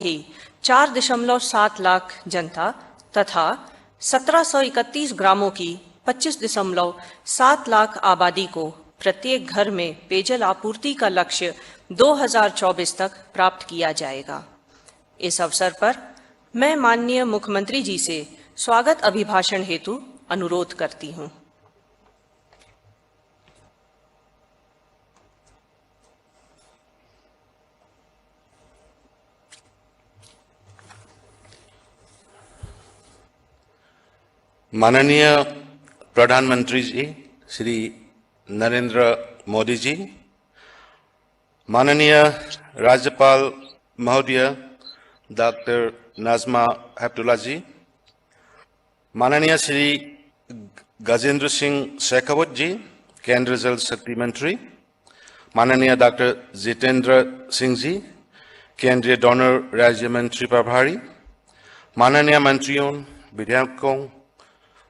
ही 4.7 लाख जनता तथा 1731 ग्रामों की 25.7 लाख आबादी को प्रत्येक घर में पेयजल आपूर्ति का लक्ष्य 2024 तक प्राप्त किया जाएगा। इस अवसर पर मैं माननीय मुख्यमंत्री जी से स्वागत अभिभाषण हेतु अनुरोध करती हूं। माननीय प्रधानमंत्री जी श्री नरेंद्र मोदी जी, माननीय राज्यपाल महोदय डॉक्टर नाजमा हेपतुल्ला जी, माननीय श्री गजेंद्र सिंह शेखावत जी, केंद्रीय जल शक्ति मंत्री, माननीय डॉक्टर जितेंद्र सिंह जी, केंद्रीय डोनर राज्य मंत्री प्रभारी, माननीय मंत्रियों, विधायकों,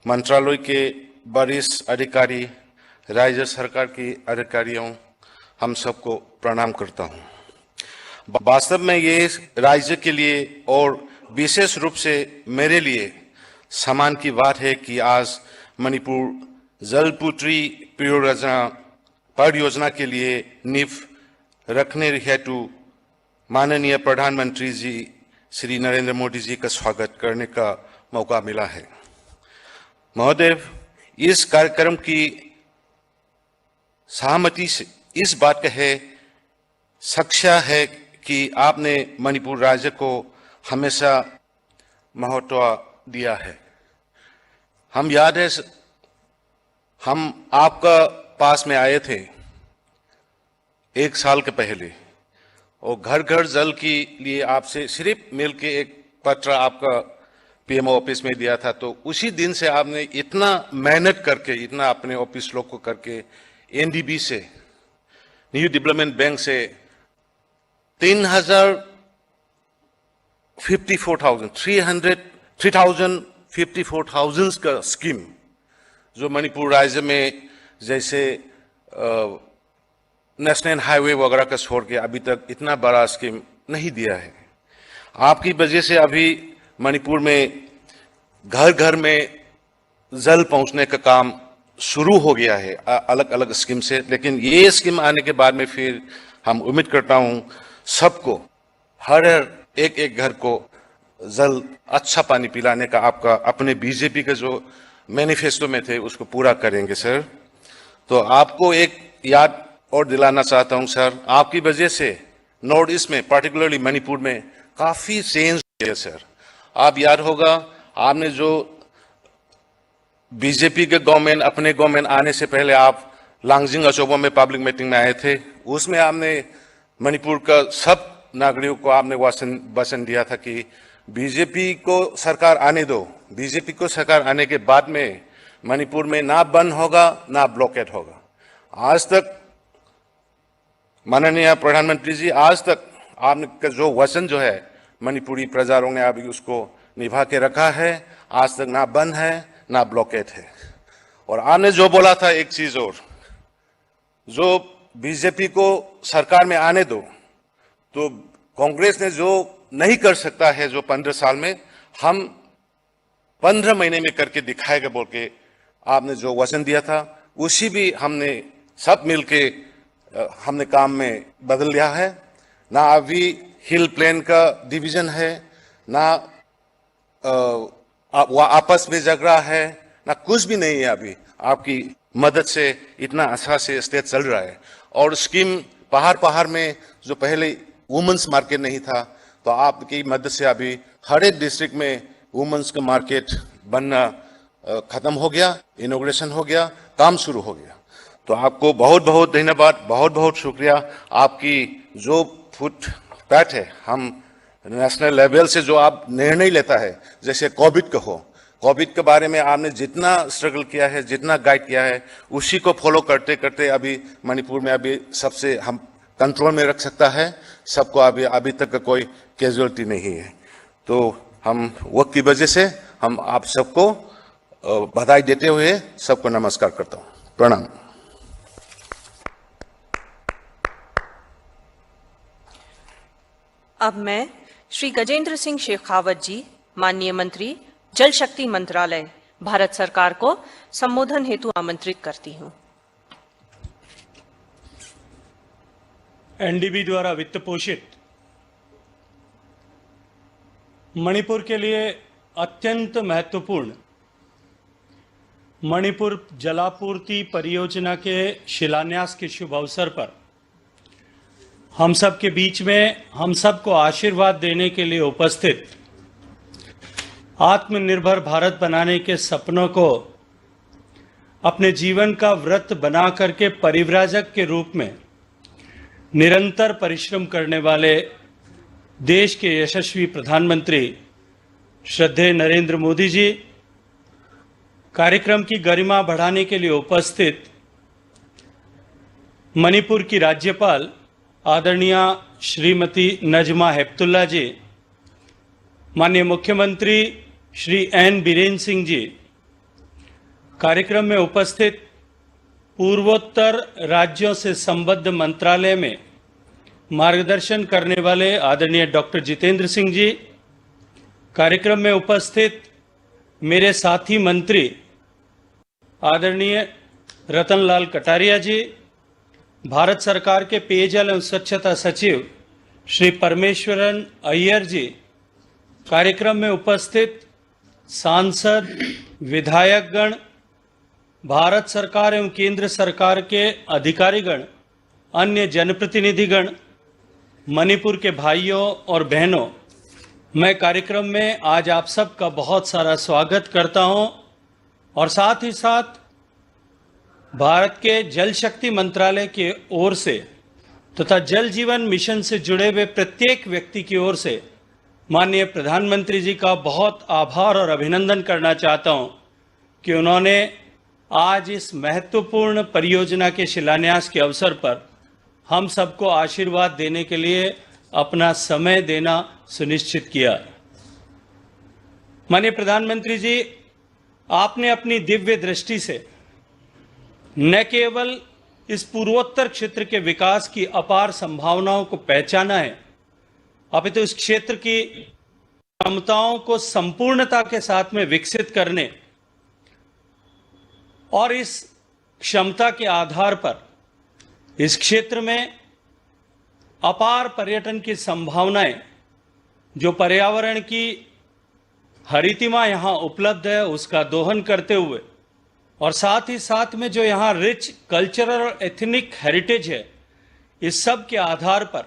मंत्रालय के वरिष्ठ अधिकारी, राज्य सरकार के अधिकारियों, हम सबको प्रणाम करता हूं। वास्तव में ये राज्य के लिए और विशेष रूप से मेरे लिए सम्मान की बात है कि आज मणिपुर जलपुत्री परियोजना के लिए नींव रखने हेतु माननीय प्रधानमंत्री जी श्री नरेंद्र मोदी जी का स्वागत करने का मौका मिला है। महोदय, इस कार्यक्रम की सहमति से इस बात का है साक्ष्य है कि आपने मणिपुर राज्य को हमेशा महत्व दिया है। हम याद है, हम आपका पास में आए थे 1 साल के पहले और घर घर जल के लिए आपसे सिर्फ मिलके एक पत्र आपका पीएमओ ऑफिस में दिया था। तो उसी दिन से आपने इतना मेहनत करके, इतना अपने ऑफिस लोग को करके एनडीबी से, न्यू डेवलपमेंट बैंक से 3,54,000 का स्कीम जो मणिपुर राज्य में जैसे नेशनल हाईवे वगैरह का छोड़ के अभी तक इतना बड़ा स्कीम नहीं दिया है। आपकी वजह से अभी मणिपुर में घर घर में जल पहुंचने का काम शुरू हो गया है अलग अलग स्कीम से। लेकिन ये स्कीम आने के बाद में फिर हम उम्मीद करता हूं सबको, हर एक एक घर को जल, अच्छा पानी पिलाने का आपका अपने बीजेपी के जो मैनिफेस्टो में थे उसको पूरा करेंगे सर। तो आपको एक याद और दिलाना चाहता हूं सर, आपकी वजह से नॉर्थ ईस्ट में, पर्टिकुलरली मणिपुर में काफी चेंज हुई है सर। आप याद होगा, आपने जो बीजेपी के गवर्नमेंट, अपने गवर्नमेंट आने से पहले आप लांगजिंग अचोबा में पब्लिक मीटिंग में आए थे, उसमें आपने मणिपुर का सब नागरिकों को आपने वचन दिया था कि बीजेपी को सरकार आने दो, बीजेपी को सरकार आने के बाद में मणिपुर में ना बंद होगा ना ब्लॉकेट होगा। आज तक माननीय प्रधानमंत्री जी, आज तक आपने जो वचन जो है मणिपुरी प्रजाओं ने अभी उसको निभा के रखा है। आज तक ना बंद है ना ब्लॉकेट है। और आपने जो बोला था एक चीज और, जो बीजेपी को सरकार में आने दो, तो कांग्रेस ने जो नहीं कर सकता है जो 15 साल में, हम 15 महीने में करके दिखाएगा बोल के आपने जो वचन दिया था, उसी भी हमने सब मिलके हमने काम में बदल लिया है। ना अभी हिल प्लेन का डिवीजन है, ना आपस में झगड़ा है, ना कुछ भी नहीं है। अभी आपकी मदद से इतना अच्छा से स्टेट चल रहा है। और स्कीम पहाड़ में जो पहले वुमेन्स मार्केट नहीं था, तो आपकी मदद से अभी हर एक डिस्ट्रिक्ट में वुमेन्स का मार्केट बनना खत्म हो गया, इनॉग्रेशन हो गया, काम शुरू हो गया। तो आपको बहुत बहुत धन्यवाद, बहुत बहुत शुक्रिया। आपकी जो फुट पैट है, हम नेशनल लेवल से जो आप निर्णय लेता है, जैसे कोविड का हो, कोविड के बारे में आपने जितना स्ट्रगल किया है, जितना गाइड किया है, उसी को फॉलो करते करते अभी मणिपुर में अभी सबसे हम कंट्रोल में रख सकता है सबको। अभी तक का कोई कैजुअलिटी नहीं है। तो हम वक्त की वजह से हम आप सबको बधाई देते हुए सबको नमस्कार करता हूँ। प्रणाम। अब मैं श्री गजेंद्र सिंह शेखावत जी, माननीय मंत्री, जल शक्ति मंत्रालय, भारत सरकार को संबोधन हेतु आमंत्रित करती हूँ। एनडीबी द्वारा वित्त पोषित मणिपुर के लिए अत्यंत महत्वपूर्ण मणिपुर जलापूर्ति परियोजना के शिलान्यास के शुभ अवसर पर हम सब के बीच में हम सबको आशीर्वाद देने के लिए उपस्थित आत्मनिर्भर भारत बनाने के सपनों को अपने जीवन का व्रत बना करके परिव्राजक के रूप में निरंतर परिश्रम करने वाले देश के यशस्वी प्रधानमंत्री श्रद्धेय नरेंद्र मोदी जी, कार्यक्रम की गरिमा बढ़ाने के लिए उपस्थित मणिपुर की राज्यपाल आदरणीय श्रीमती नजमा हेपतुल्ला जी, माननीय मुख्यमंत्री श्री एन बीरेन सिंह जी, कार्यक्रम में उपस्थित पूर्वोत्तर राज्यों से संबद्ध मंत्रालय में मार्गदर्शन करने वाले आदरणीय डॉक्टर जितेंद्र सिंह जी, कार्यक्रम में उपस्थित मेरे साथी मंत्री आदरणीय रतनलाल कटारिया जी, भारत सरकार के पेयजल एवं स्वच्छता सचिव श्री परमेश्वरन अय्यर जी, कार्यक्रम में उपस्थित सांसद, विधायकगण, भारत सरकार एवं केंद्र सरकार के अधिकारीगण, अन्य जनप्रतिनिधिगण, मणिपुर के भाइयों और बहनों, मैं कार्यक्रम में आज आप सबका बहुत सारा स्वागत करता हूं और साथ ही साथ भारत के जल शक्ति मंत्रालय की ओर से तथा जल जीवन मिशन से जुड़े हुए प्रत्येक व्यक्ति की ओर से माननीय प्रधानमंत्री जी का बहुत आभार और अभिनंदन करना चाहता हूं कि उन्होंने आज इस महत्वपूर्ण परियोजना के शिलान्यास के अवसर पर हम सबको आशीर्वाद देने के लिए अपना समय देना सुनिश्चित किया। माननीय प्रधानमंत्री जी, आपने अपनी दिव्य दृष्टि से न केवल इस पूर्वोत्तर क्षेत्र के विकास की अपार संभावनाओं को पहचाना है, अपितु इस क्षेत्र की क्षमताओं को संपूर्णता के साथ में विकसित करने और इस क्षमता के आधार पर इस क्षेत्र में अपार पर्यटन की संभावनाएं, जो पर्यावरण की हरितिमा यहाँ उपलब्ध है, उसका दोहन करते हुए और साथ ही साथ में जो यहाँ रिच कल्चरल और एथनिक हेरिटेज है, इस सब के आधार पर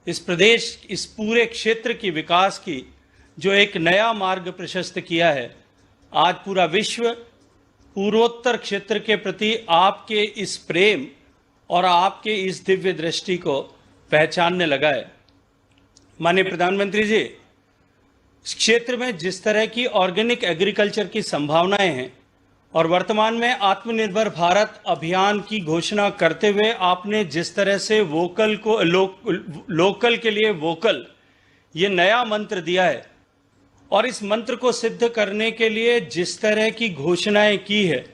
इस प्रदेश, इस पूरे क्षेत्र की विकास की जो एक नया मार्ग प्रशस्त किया है, आज पूरा विश्व पूर्वोत्तर क्षेत्र के प्रति आपके इस प्रेम और आपके इस दिव्य दृष्टि को पहचानने लगा है। माननीय प्रधानमंत्री जी, इस क्षेत्र में जिस तरह की ऑर्गेनिक एग्रीकल्चर की संभावनाएं हैं और वर्तमान में आत्मनिर्भर भारत अभियान की घोषणा करते हुए आपने जिस तरह से वोकल को लोकल के लिए वोकल ये नया मंत्र दिया है और इस मंत्र को सिद्ध करने के लिए जिस तरह की घोषणाएं की है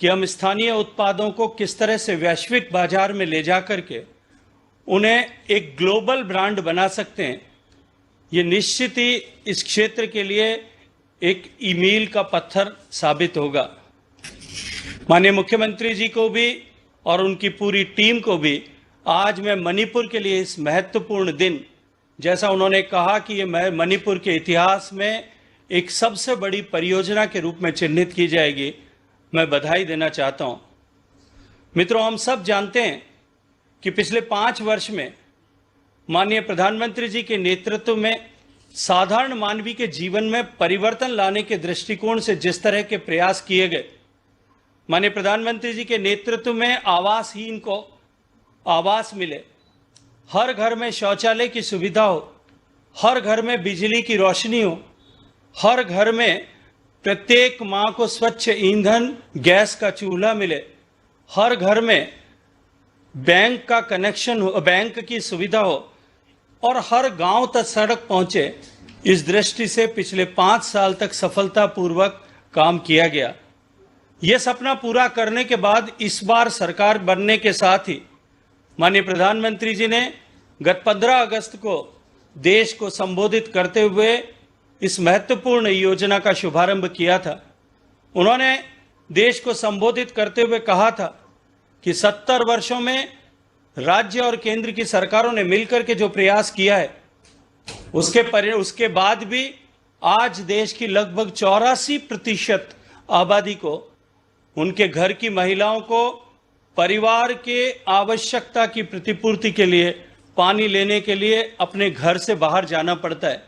कि हम स्थानीय उत्पादों को किस तरह से वैश्विक बाजार में ले जा करके उन्हें एक ग्लोबल ब्रांड बना सकते हैं, ये निश्चित ही इस क्षेत्र के लिए एक मील का पत्थर साबित होगा। माननीय मुख्यमंत्री जी को भी और उनकी पूरी टीम को भी आज मैं मणिपुर के लिए इस महत्वपूर्ण दिन, जैसा उन्होंने कहा कि ये मणिपुर के इतिहास में एक सबसे बड़ी परियोजना के रूप में चिन्हित की जाएगी, मैं बधाई देना चाहता हूं। मित्रों, हम सब जानते हैं कि पिछले 5 वर्ष में माननीय प्रधानमंत्री जी के नेतृत्व में साधारण मानवीय के जीवन में परिवर्तन लाने के दृष्टिकोण से जिस तरह के प्रयास किए गए, माननीय प्रधानमंत्री जी के नेतृत्व में आवासहीन को आवास मिले, हर घर में शौचालय की सुविधा हो, हर घर में बिजली की रोशनी हो, हर घर में प्रत्येक मां को स्वच्छ ईंधन गैस का चूल्हा मिले, हर घर में बैंक का कनेक्शन हो, बैंक की सुविधा हो और हर गांव तक सड़क पहुंचे, इस दृष्टि से पिछले 5 साल तक सफलतापूर्वक काम किया गया। यह सपना पूरा करने के बाद इस बार सरकार बनने के साथ ही माननीय प्रधानमंत्री जी ने गत 15 अगस्त को देश को संबोधित करते हुए इस महत्वपूर्ण योजना का शुभारंभ किया था। उन्होंने देश को संबोधित करते हुए कहा था कि 70 वर्षों में राज्य और केंद्र की सरकारों ने मिलकर के जो प्रयास किया है, उसके बाद भी आज देश की लगभग 84% आबादी को, उनके घर की महिलाओं को परिवार के आवश्यकता की प्रतिपूर्ति के लिए, पानी लेने के लिए अपने घर से बाहर जाना पड़ता है,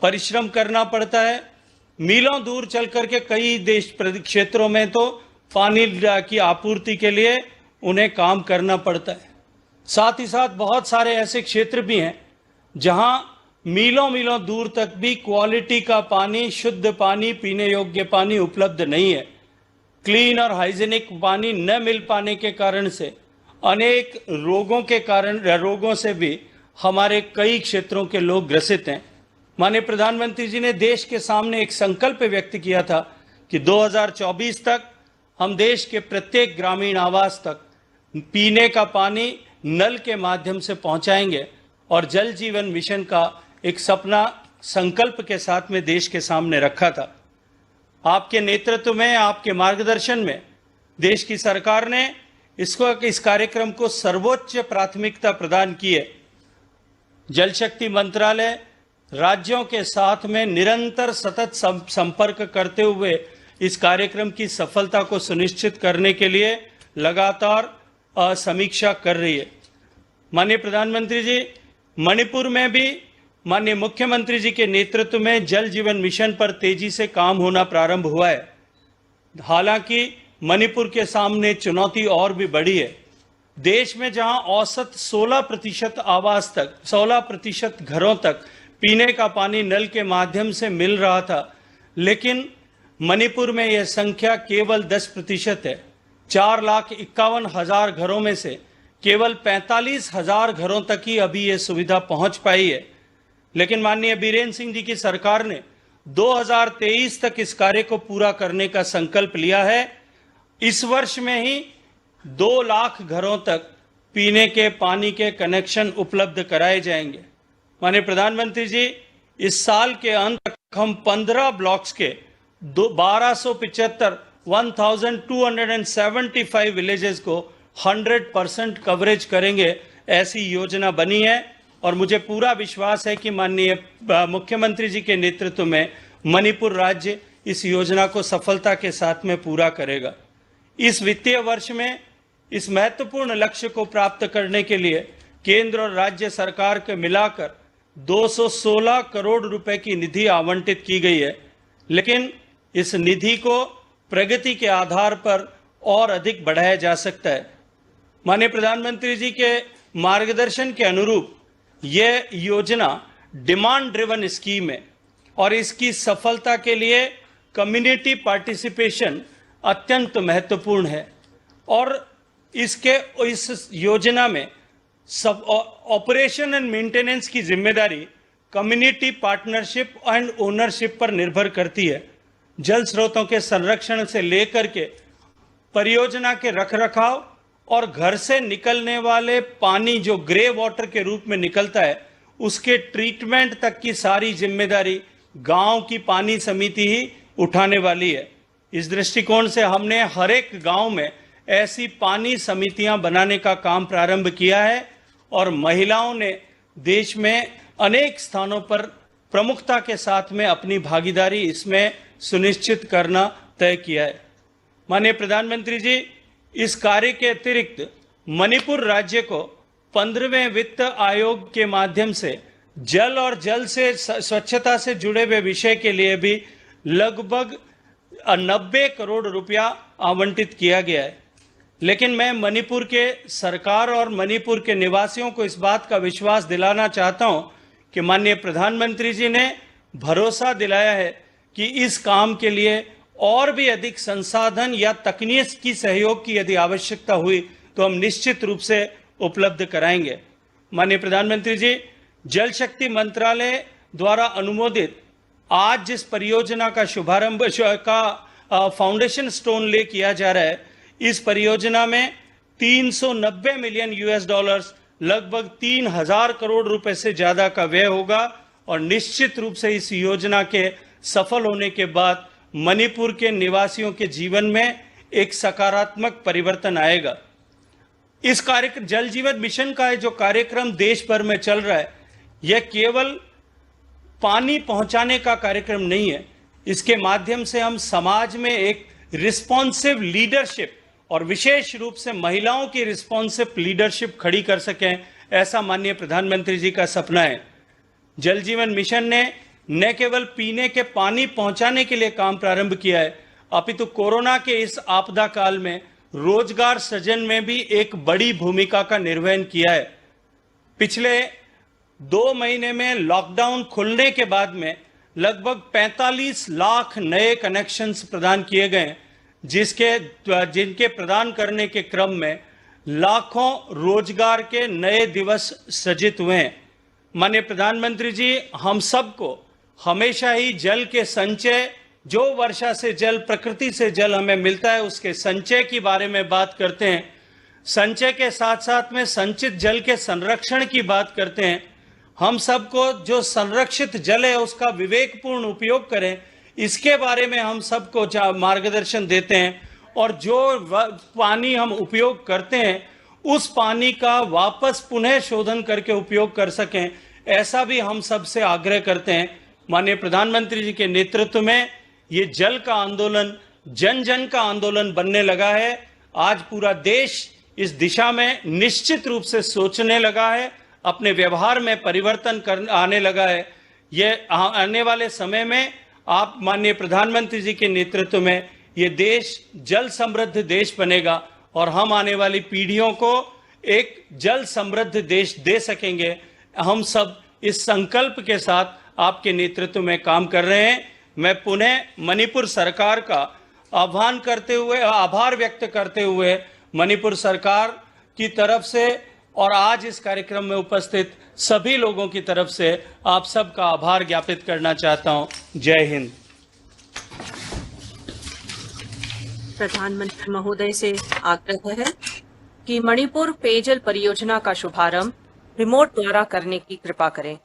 परिश्रम करना पड़ता है। मीलों दूर चल करके कई देश क्षेत्रों में तो पानी की आपूर्ति के लिए उन्हें काम करना पड़ता है। साथ ही साथ बहुत सारे ऐसे क्षेत्र भी हैं जहां मीलों दूर तक भी क्वालिटी का पानी, शुद्ध पानी, पीने योग्य पानी उपलब्ध नहीं है। क्लीन और हाइजीनिक पानी न मिल पाने के कारण से अनेक रोगों से भी हमारे कई क्षेत्रों के लोग ग्रसित हैं। माननीय प्रधानमंत्री जी ने देश के सामने एक संकल्प व्यक्त किया था कि 2024 तक हम देश के प्रत्येक ग्रामीण आवास तक पीने का पानी नल के माध्यम से पहुंचाएंगे और जल जीवन मिशन का एक सपना संकल्प के साथ में देश के सामने रखा था। आपके नेतृत्व में, आपके मार्गदर्शन में देश की सरकार ने इस कार्यक्रम को सर्वोच्च प्राथमिकता प्रदान की है। जल शक्ति मंत्रालय राज्यों के साथ में निरंतर सतत संपर्क करते हुए इस कार्यक्रम की सफलता को सुनिश्चित करने के लिए लगातार समीक्षा कर रही है। माननीय प्रधानमंत्री जी, मणिपुर में भी माननीय मुख्यमंत्री जी के नेतृत्व में जल जीवन मिशन पर तेजी से काम होना प्रारंभ हुआ है। हालांकि मणिपुर के सामने चुनौती और भी बड़ी है। देश में जहां औसत 16% घरों तक पीने का पानी नल के माध्यम से मिल रहा था, लेकिन मणिपुर में यह संख्या केवल 10% है। 4,51,000 घरों में से केवल 45,000 घरों तक ही अभी यह सुविधा पहुंच पाई है। लेकिन माननीय बीरेन्द्र सिंह जी की सरकार ने 2023 तक इस कार्य को पूरा करने का संकल्प लिया है। इस वर्ष में ही 2 लाख घरों तक पीने के पानी के कनेक्शन उपलब्ध कराए जाएंगे। माननीय प्रधानमंत्री जी, इस साल के अंत तक हम 15 ब्लॉक्स के 1275 विलेजेस को 100% कवरेज करेंगे, ऐसी योजना बनी है। और मुझे पूरा विश्वास है कि माननीय मुख्यमंत्री जी के नेतृत्व में मणिपुर राज्य इस योजना को सफलता के साथ में पूरा करेगा। इस वित्तीय वर्ष में इस महत्वपूर्ण लक्ष्य को प्राप्त करने के लिए केंद्र और राज्य सरकार के मिलाकर 216 करोड़ रुपए की निधि आवंटित की गई है। लेकिन इस निधि को प्रगति के आधार पर और अधिक बढ़ाया जा सकता है। माननीय प्रधानमंत्री जी के मार्गदर्शन के अनुरूप यह योजना डिमांड ड्रिवन स्कीम है और इसकी सफलता के लिए कम्युनिटी पार्टिसिपेशन अत्यंत महत्वपूर्ण है। और इस योजना में सब ऑपरेशन एंड मेंटेनेंस की जिम्मेदारी कम्युनिटी पार्टनरशिप एंड ओनरशिप पर निर्भर करती है। जल स्रोतों के संरक्षण से लेकर के परियोजना के रखरखाव और घर से निकलने वाले पानी जो ग्रे वाटर के रूप में निकलता है, उसके ट्रीटमेंट तक की सारी जिम्मेदारी गांव की पानी समिति ही उठाने वाली है। इस दृष्टिकोण से हमने हर एक गांव में ऐसी पानी समितियां बनाने का काम प्रारंभ किया है और महिलाओं ने देश में अनेक स्थानों पर प्रमुखता के साथ में अपनी भागीदारी इसमें सुनिश्चित करना तय किया है। माननीय प्रधानमंत्री जी, इस कार्य के अतिरिक्त मणिपुर राज्य को 15वें वित्त आयोग के माध्यम से जल और जल से स्वच्छता से जुड़े हुए विषय के लिए भी लगभग 90 करोड़ रुपया आवंटित किया गया है। लेकिन मैं मणिपुर के सरकार और मणिपुर के निवासियों को इस बात का विश्वास दिलाना चाहता हूं कि माननीय प्रधानमंत्री जी ने भरोसा दिलाया है कि इस काम के लिए और भी अधिक संसाधन या तकनीकी सहयोग की यदि आवश्यकता हुई तो हम निश्चित रूप से उपलब्ध कराएंगे। माननीय प्रधानमंत्री जी, जल शक्ति मंत्रालय द्वारा अनुमोदित आज जिस परियोजना का शुभारंभ का फाउंडेशन स्टोन ले किया जा रहा है, इस परियोजना में $390 मिलियन लगभग 3,000 करोड़ रुपए से ज्यादा का व्यय होगा और निश्चित रूप से इस योजना के सफल होने के बाद मणिपुर के निवासियों के जीवन में एक सकारात्मक परिवर्तन आएगा। इस कार्यक्रम जल जीवन मिशन का जो कार्यक्रम देश भर में चल रहा है, यह केवल पानी पहुंचाने का कार्यक्रम नहीं है। इसके माध्यम से हम समाज में एक रिस्पॉन्सिव लीडरशिप और विशेष रूप से महिलाओं की रिस्पॉन्सिव लीडरशिप खड़ी कर सकें, ऐसा माननीय प्रधानमंत्री जी का सपना है। जल जीवन मिशन ने न केवल पीने के पानी पहुंचाने के लिए काम प्रारंभ किया है, अपितु कोरोना के इस आपदा काल में रोजगार सृजन में भी एक बड़ी भूमिका का निर्वहन किया है। पिछले 2 महीने में लॉकडाउन खुलने के बाद में लगभग 45 लाख नए कनेक्शंस प्रदान किए गए, जिनके प्रदान करने के क्रम में लाखों रोजगार के नए दिवस सृजित हुए हैं। माननीय प्रधानमंत्री जी, हम सबको हमेशा ही जल के संचय, जो वर्षा से जल, प्रकृति से जल हमें मिलता है, उसके संचय के बारे में बात करते हैं। संचय के साथ साथ में संचित जल के संरक्षण की बात करते हैं। हम सबको जो संरक्षित जल है उसका विवेकपूर्ण उपयोग करें, इसके बारे में हम सबको मार्गदर्शन देते हैं। और जो पानी हम उपयोग करते हैं उस पानी का वापस पुनः शोधन करके उपयोग कर सकें, ऐसा भी हम सबसे आग्रह करते हैं। माननीय प्रधानमंत्री जी के नेतृत्व में ये जल का आंदोलन जन जन का आंदोलन बनने लगा है। आज पूरा देश इस दिशा में निश्चित रूप से सोचने लगा है, अपने व्यवहार में परिवर्तन आने लगा है। ये आने वाले समय में आप माननीय प्रधानमंत्री जी के नेतृत्व में ये देश जल समृद्ध देश बनेगा और हम आने वाली पीढ़ियों को एक जल समृद्ध देश दे सकेंगे। हम सब इस संकल्प के साथ आपके नेतृत्व में काम कर रहे हैं। मैं पुनः मणिपुर सरकार का आभार व्यक्त करते हुए मणिपुर सरकार की तरफ से और आज इस कार्यक्रम में उपस्थित सभी लोगों की तरफ से आप सबका आभार ज्ञापित करना चाहता हूं। जय हिंद। प्रधानमंत्री महोदय से आग्रह है कि मणिपुर पेयजल परियोजना का शुभारंभ रिमोट द्वारा करने की कृपा करें।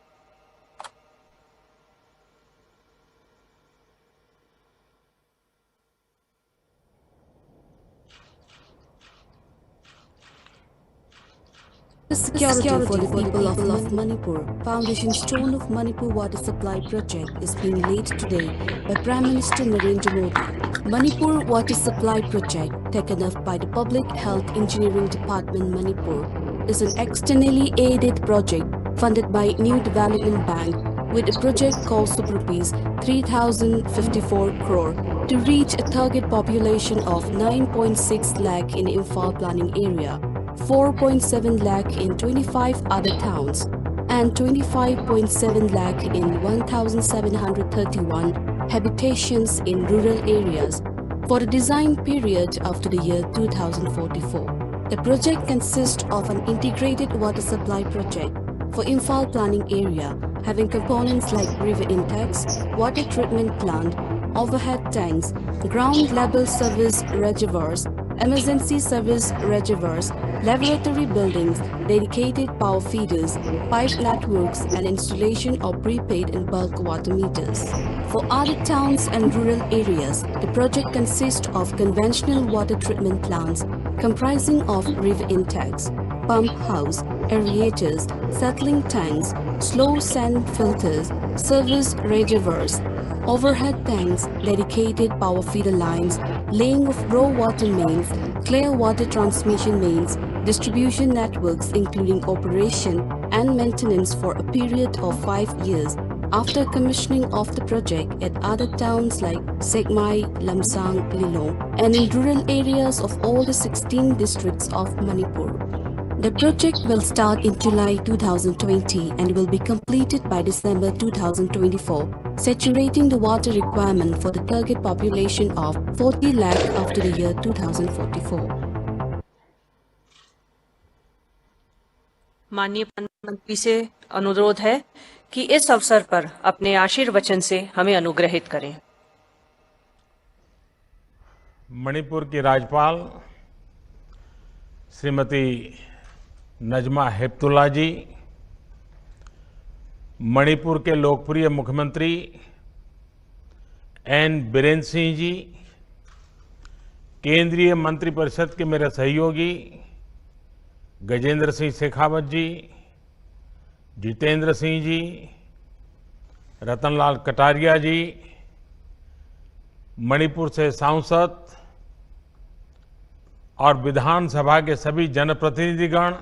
Security for the people of Manipur. Foundation stone of Manipur water supply project is being laid today by Prime Minister Narendra Modi. Manipur water supply project, taken up by the Public Health Engineering Department Manipur, is an externally aided project funded by New Development Bank with a project cost of rupees 3,054 crore to reach a target population of 9.6 lakh in Imphal planning area, 4.7 lakh in 25 other towns, and 25.7 lakh in 1,731 habitations in rural areas for a design period after the year 2044. The project consists of an integrated water supply project for Imphal planning area, having components like river intakes, water treatment plant, overhead tanks, ground level service reservoirs, emergency service reservoirs, laboratory buildings, dedicated power feeders, pipe networks, and installation of prepaid and bulk water meters. For other towns and rural areas, the project consists of conventional water treatment plants comprising of river intakes, pump house, aerators, settling tanks, slow sand filters, service reservoirs, overhead tanks, dedicated power feeder lines, laying of raw water mains, clear water transmission mains, distribution networks including operation and maintenance for a period of 5 years after commissioning of the project at other towns like Sekmai, Lamsang, Lilong, and in rural areas of all the 16 districts of Manipur. The project will start in July 2020 and will be completed by December 2024, saturating the water requirement for the target population of 40 lakh after the year 2044. माननीय प्रधानमंत्री से अनुरोध है कि इस अवसर पर अपने आशीर्वचन से हमें अनुग्रहित करें। मणिपुर की राज्यपाल श्रीमती नजमा हेपतुल्ला जी, मणिपुर के लोकप्रिय मुख्यमंत्री एन बीरेन सिंह जी, केंद्रीय मंत्रिपरिषद के मेरे सहयोगी गजेंद्र सिंह शेखावत जी, जितेंद्र सिंह जी, रतनलाल कटारिया जी, मणिपुर से सांसद और विधानसभा के सभी जनप्रतिनिधिगण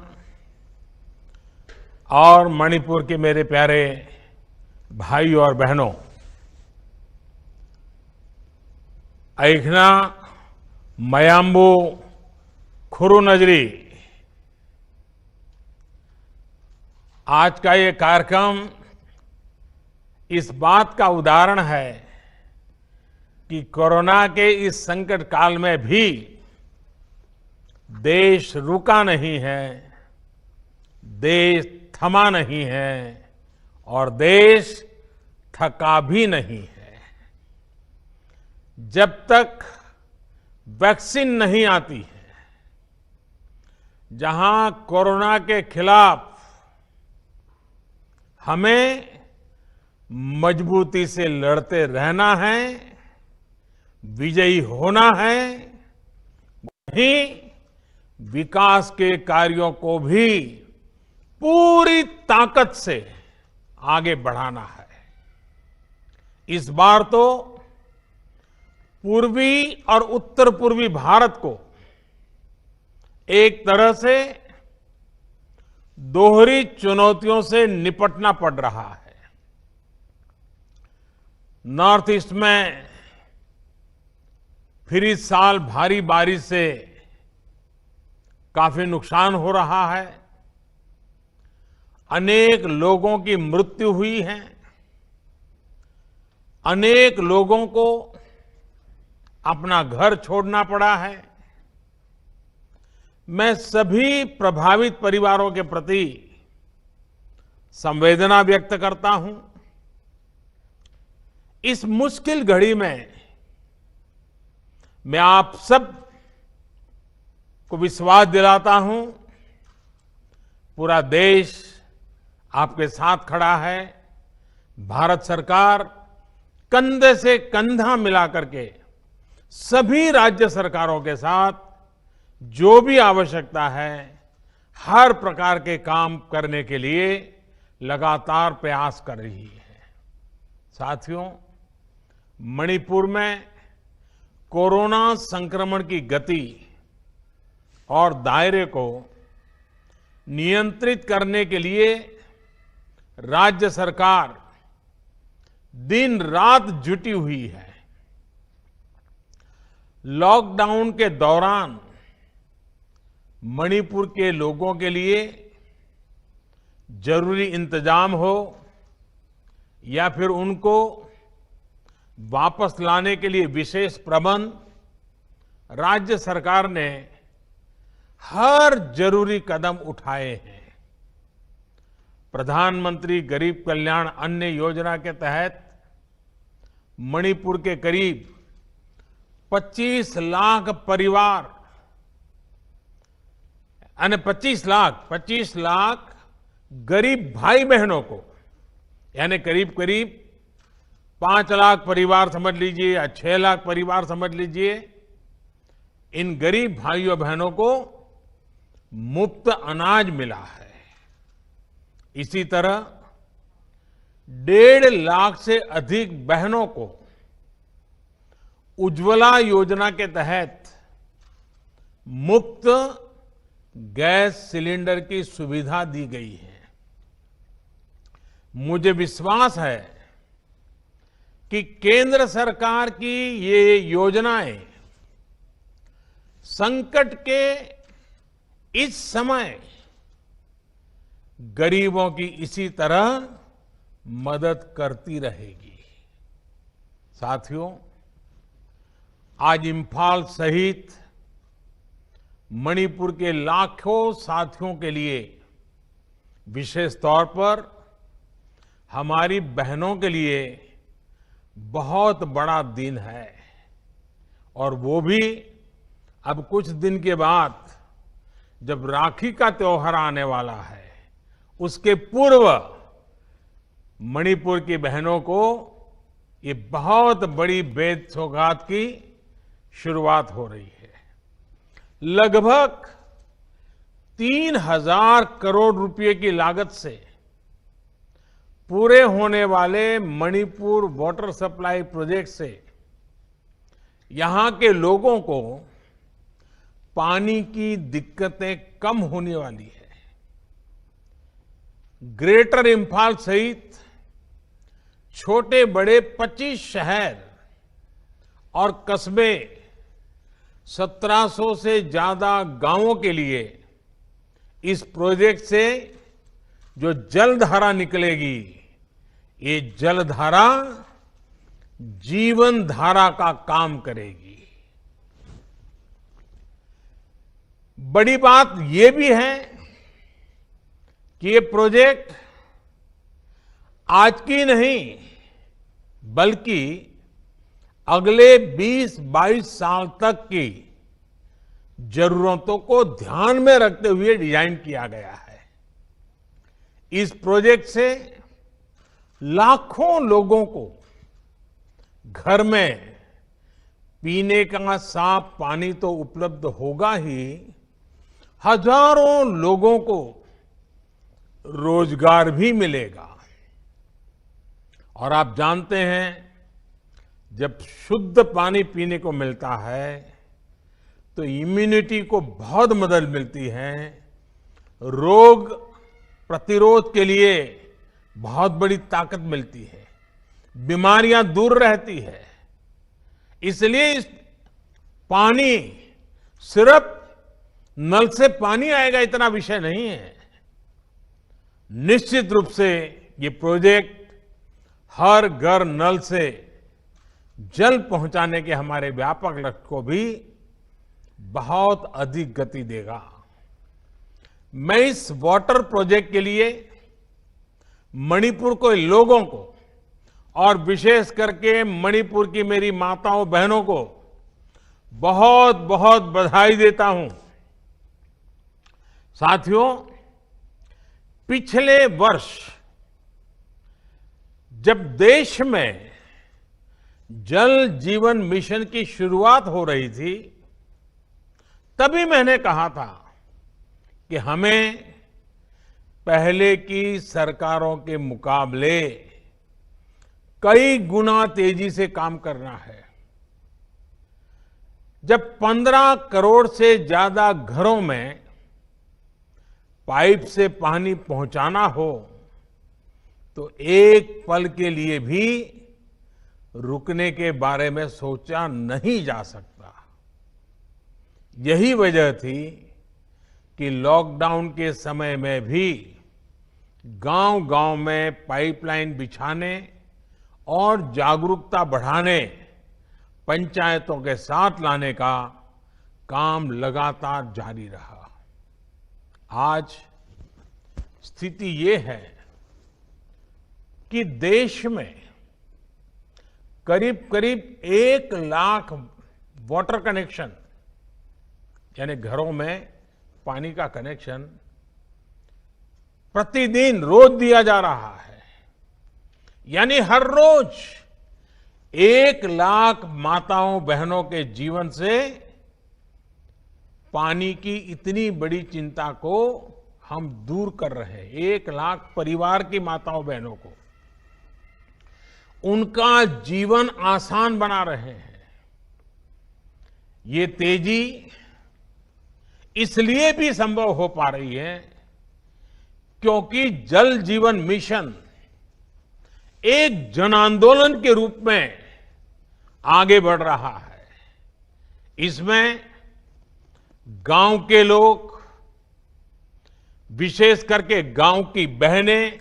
और मणिपुर के मेरे प्यारे भाइयों और बहनों, ऐखना मयाम्बू खुरु नजरी, आज का ये कार्यक्रम इस बात का उदाहरण है कि कोरोना के इस संकट काल में भी देश रुका नहीं है, देश थमा नहीं है और देश थका भी नहीं है। जब तक वैक्सीन नहीं आती है, जहां कोरोना के खिलाफ हमें मजबूती से लड़ते रहना है, विजयी होना है, वहीं विकास के कार्यों को भी पूरी ताकत से आगे बढ़ाना है। इस बार तो पूर्वी और उत्तर पूर्वी भारत को एक तरह से दोहरी चुनौतियों से निपटना पड़ रहा है। नॉर्थ ईस्ट में फिर इस साल भारी बारिश से काफी नुकसान हो रहा है, अनेक लोगों की मृत्यु हुई है, अनेक लोगों को अपना घर छोड़ना पड़ा है। मैं सभी प्रभावित परिवारों के प्रति संवेदना व्यक्त करता हूं। इस मुश्किल घड़ी में मैं आप सब को विश्वास दिलाता हूं, पूरा देश आपके साथ खड़ा है। भारत सरकार कंधे से कंधा मिला करके सभी राज्य सरकारों के साथ जो भी आवश्यकता है, हर प्रकार के काम करने के लिए लगातार प्रयास कर रही है। साथियों, मणिपुर में कोरोना संक्रमण की गति और दायरे को नियंत्रित करने के लिए राज्य सरकार दिन रात जुटी हुई है। लॉकडाउन के दौरान मणिपुर के लोगों के लिए जरूरी इंतजाम हो या फिर उनको वापस लाने के लिए विशेष प्रबंध राज्य सरकार ने हर जरूरी कदम उठाए हैं। प्रधानमंत्री गरीब कल्याण अन्न योजना के तहत मणिपुर के करीब 25 लाख परिवार यानी 25 लाख गरीब भाई बहनों को, यानी करीब करीब 5 लाख परिवार समझ लीजिए या 6 लाख परिवार समझ लीजिए, इन गरीब भाइयों बहनों को मुफ्त अनाज मिला है। इसी तरह 1.5 लाख से अधिक बहनों को उज्ज्वला योजना के तहत मुफ्त गैस सिलेंडर की सुविधा दी गई है। मुझे विश्वास है कि केंद्र सरकार की ये योजनाएं संकट के इस समय गरीबों की इसी तरह मदद करती रहेगी। साथियों, आज इंफाल सहित मणिपुर के लाखों साथियों के लिए, विशेष तौर पर हमारी बहनों के लिए बहुत बड़ा दिन है और वो भी अब कुछ दिन के बाद जब राखी का त्योहार आने वाला है, उसके पूर्व मणिपुर की बहनों को ये बहुत बड़ी बेद सौगात की शुरुआत हो रही है। लगभग 3,000 करोड़ रुपए की लागत से पूरे होने वाले मणिपुर वाटर सप्लाई प्रोजेक्ट से यहां के लोगों को पानी की दिक्कतें कम होने वाली है। ग्रेटर इंफाल सहित छोटे बड़े 25 शहर और कस्बे, 1700 से ज्यादा गांवों के लिए इस प्रोजेक्ट से जो जलधारा निकलेगी, ये जलधारा जीवन धारा का काम करेगी। बड़ी बात ये भी है कि ये प्रोजेक्ट आज की नहीं, बल्कि अगले 20-22 साल तक की जरूरतों को ध्यान में रखते हुए डिजाइन किया गया है। इस प्रोजेक्ट से लाखों लोगों को घर में पीने का साफ पानी तो उपलब्ध होगा ही, हजारों लोगों को रोजगार भी मिलेगा। और आप जानते हैं, जब शुद्ध पानी पीने को मिलता है तो इम्यूनिटी को बहुत मदद मिलती है, रोग प्रतिरोध के लिए बहुत बड़ी ताकत मिलती है, बीमारियां दूर रहती है। इसलिए इस पानी सिर्फ नल से पानी आएगा इतना विषय नहीं है। निश्चित रूप से ये प्रोजेक्ट हर घर नल से जल पहुंचाने के हमारे व्यापक लक्ष्य को भी बहुत अधिक गति देगा। मैं इस वाटर प्रोजेक्ट के लिए मणिपुर के लोगों को और विशेष करके मणिपुर की मेरी माताओं बहनों को बहुत बहुत बधाई देता हूं। साथियों, पिछले वर्ष जब देश में जल जीवन मिशन की शुरुआत हो रही थी, तभी मैंने कहा था कि हमें पहले की सरकारों के मुकाबले कई गुना तेजी से काम करना है। जब 15 करोड़ से ज्यादा घरों में पाइप से पानी पहुंचाना हो तो एक पल के लिए भी रुकने के बारे में सोचा नहीं जा सकता। यही वजह थी कि लॉकडाउन के समय में भी गांव-गांव में पाइपलाइन बिछाने और जागरूकता बढ़ाने, पंचायतों के साथ लाने का काम लगातार जारी रहा। आज स्थिति ये है कि देश में करीब करीब 1 लाख वाटर कनेक्शन, यानी घरों में पानी का कनेक्शन प्रतिदिन रोज दिया जा रहा है। यानी हर रोज 1 लाख माताओं बहनों के जीवन से पानी की इतनी बड़ी चिंता को हम दूर कर रहे हैं। 1 लाख परिवार की माताओं बहनों को उनका जीवन आसान बना रहे हैं। ये तेजी इसलिए भी संभव हो पा रही है क्योंकि जल जीवन मिशन एक जन आंदोलन के रूप में आगे बढ़ रहा है। इसमें गांव के लोग, विशेष करके गांव की बहनें,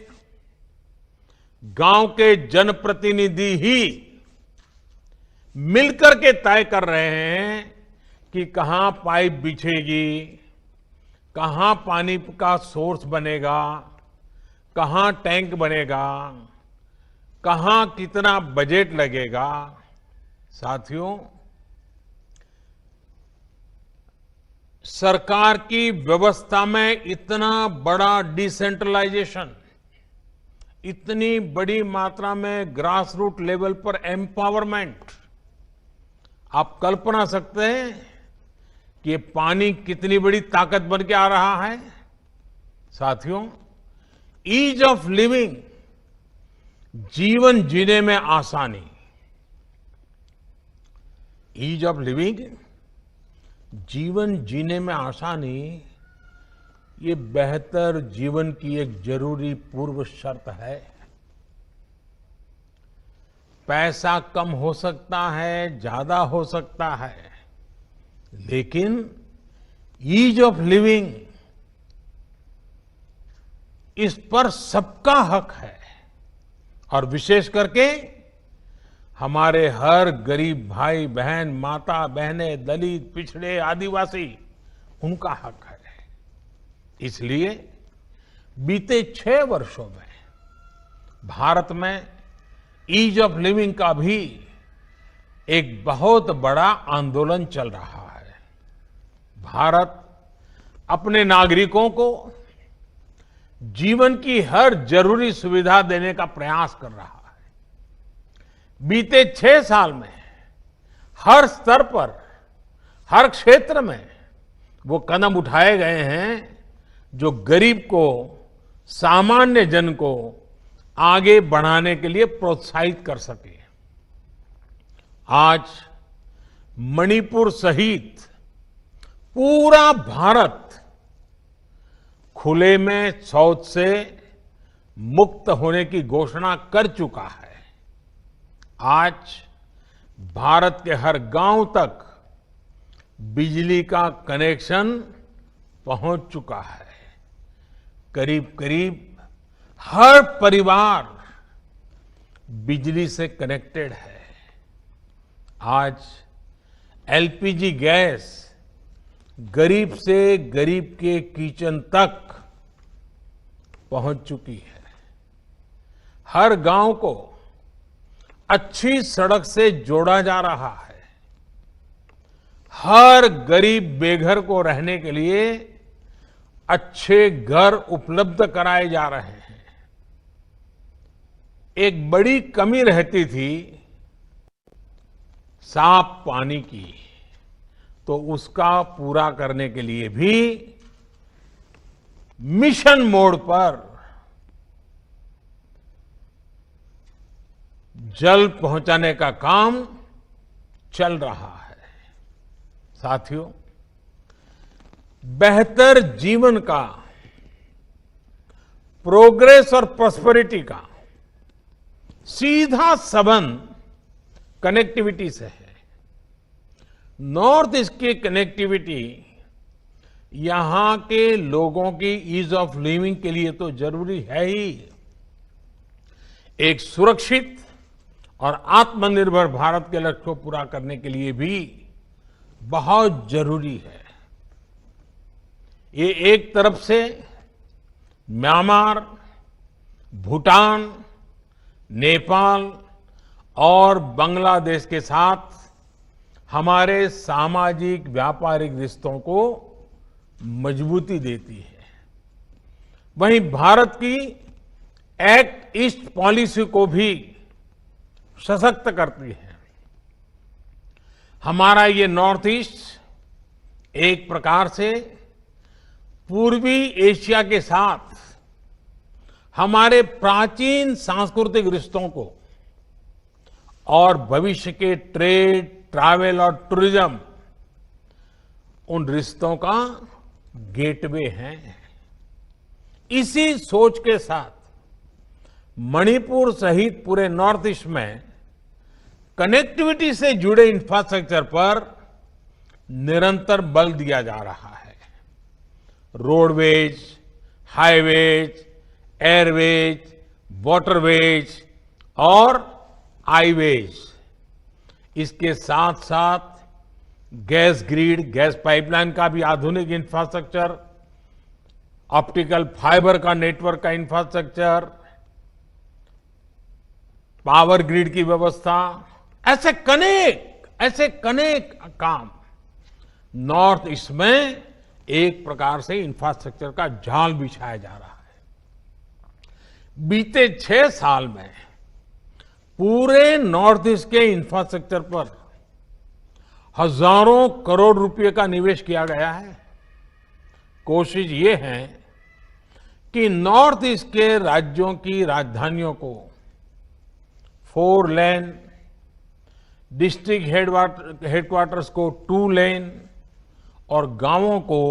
गांव के जनप्रतिनिधि ही मिलकर के तय कर रहे हैं कि कहां पाइप बिछेगी, कहां पानी का सोर्स बनेगा, कहां टैंक बनेगा, कहां कितना बजट लगेगा। साथियों, सरकार की व्यवस्था में इतना बड़ा डिसेंट्रलाइजेशन, इतनी बड़ी मात्रा में ग्रास रूट लेवल पर एम्पावरमेंट, आप कल्पना सकते हैं कि ये पानी कितनी बड़ी ताकत बन के आ रहा है। साथियों, ईज ऑफ लिविंग, जीवन जीने में आसानी, ईज ऑफ लिविंग, जीवन जीने में आसानी, ये बेहतर जीवन की एक जरूरी पूर्व शर्त है। पैसा कम हो सकता है, ज्यादा हो सकता है, लेकिन ईज ऑफ लिविंग, इस पर सबका हक है। और विशेष करके हमारे हर गरीब भाई बहन, माता बहने, दलित, पिछड़े, आदिवासी, उनका हक है। इसलिए बीते 6 वर्षों में भारत में ईज ऑफ लिविंग का भी एक बहुत बड़ा आंदोलन चल रहा है। भारत अपने नागरिकों को जीवन की हर जरूरी सुविधा देने का प्रयास कर रहा है। बीते 6 साल में हर स्तर पर, हर क्षेत्र में वो कदम उठाए गए हैं जो गरीब को, सामान्य जन को आगे बढ़ाने के लिए प्रोत्साहित कर सके। आज मणिपुर सहित पूरा भारत खुले में शौच से मुक्त होने की घोषणा कर चुका है। आज भारत के हर गांव तक बिजली का कनेक्शन पहुंच चुका है। करीब करीब हर परिवार बिजली से कनेक्टेड है। आज एलपीजी गैस गरीब से गरीब के किचन तक पहुंच चुकी है। हर गांव को अच्छी सड़क से जोड़ा जा रहा है। हर गरीब बेघर को रहने के लिए अच्छे घर उपलब्ध कराए जा रहे हैं। एक बड़ी कमी रहती थी साफ पानी की, तो उसका पूरा करने के लिए भी मिशन मोड पर जल पहुंचाने का काम चल रहा है। साथियों, बेहतर जीवन का, प्रोग्रेस और प्रॉस्पेरिटी का सीधा संबंध कनेक्टिविटी से है। नॉर्थ ईस्ट की कनेक्टिविटी यहां के लोगों की ईज ऑफ लिविंग के लिए तो जरूरी है ही, एक सुरक्षित और आत्मनिर्भर भारत के लक्ष्य को पूरा करने के लिए भी बहुत जरूरी है। ये एक तरफ से म्यांमार, भूटान, नेपाल और बांग्लादेश के साथ हमारे सामाजिक व्यापारिक रिश्तों को मजबूती देती है। वहीं भारत की एक्ट ईस्ट पॉलिसी को भी सशक्त करती है। हमारा ये नॉर्थ ईस्ट एक प्रकार से पूर्वी एशिया के साथ हमारे प्राचीन सांस्कृतिक रिश्तों को और भविष्य के ट्रेड, ट्रैवल और टूरिज्म, उन रिश्तों का गेटवे है। इसी सोच के साथ मणिपुर सहित पूरे नॉर्थ ईस्ट में कनेक्टिविटी से जुड़े इंफ्रास्ट्रक्चर पर निरंतर बल दिया जा रहा है। रोडवेज, हाईवेज, एयरवेज, वाटरवेज और आईवेज, इसके साथ साथ गैस ग्रिड, गैस पाइपलाइन का भी आधुनिक इंफ्रास्ट्रक्चर, ऑप्टिकल फाइबर का नेटवर्क का इंफ्रास्ट्रक्चर, पावर ग्रिड की व्यवस्था, ऐसे कनेक काम नॉर्थ ईस्ट में एक प्रकार से इंफ्रास्ट्रक्चर का जाल बिछाया जा रहा है। बीते 6 साल में पूरे नॉर्थ ईस्ट के इंफ्रास्ट्रक्चर पर हजारों करोड़ रुपए का निवेश किया गया है। कोशिश ये है कि नॉर्थ ईस्ट के राज्यों की राजधानियों को 4 लेन, डिस्ट्रिक्ट हेडक्वार्टर्स को 2 लेन और गांवों को